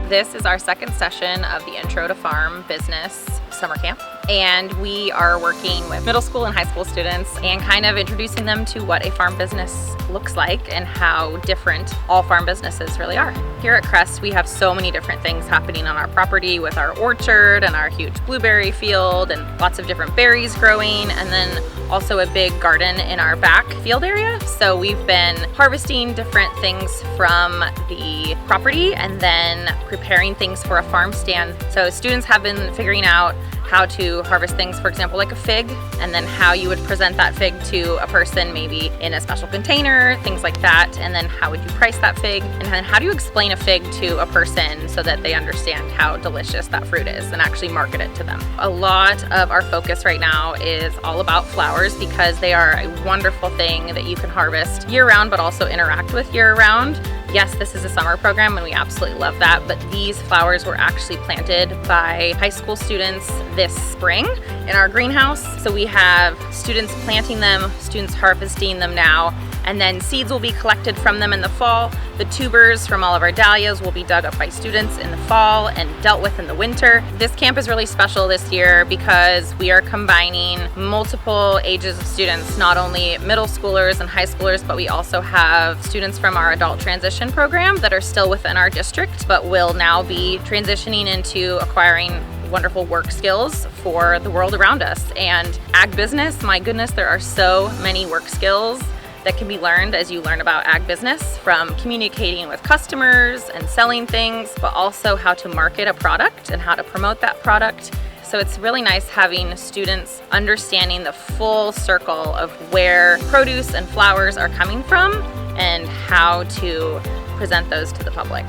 This is our second session of the Intro to Farm Business Summer Camp, and we are working with middle school and high school students and kind of introducing them to what a farm business looks like and how different all farm businesses really are. Here at CREST, we have so many different things happening on our property with our orchard and our huge blueberry field and lots of different berries growing, and then also a big garden in our back field area. So we've been harvesting different things from the property and then preparing things for a farm stand. So students have been figuring out how to harvest things, for example, like a fig, and then how you would present that fig to a person, maybe in a special container, things like that. And then how would you price that fig? And then how do you explain a fig to a person so that they understand how delicious that fruit is and actually market it to them? A lot of our focus right now is all about flowers because they are a wonderful thing that you can harvest year-round but also interact with year-round. Yes, this is a summer program and we absolutely love that, but these flowers were actually planted by high school students this spring in our greenhouse. So we have students planting them, students harvesting them now, and then seeds will be collected from them in the fall. The tubers from all of our dahlias will be dug up by students in the fall and dealt with in the winter. This camp is really special this year because we are combining multiple ages of students, not only middle schoolers and high schoolers, but we also have students from our adult transition program that are still within our district, but will now be transitioning into acquiring wonderful work skills for the world around us. And ag business, my goodness, there are so many work skills that can be learned as you learn about ag business, from communicating with customers and selling things, but also how to market a product and how to promote that product. So it's really nice having students understanding the full circle of where produce and flowers are coming from and how to present those to the public.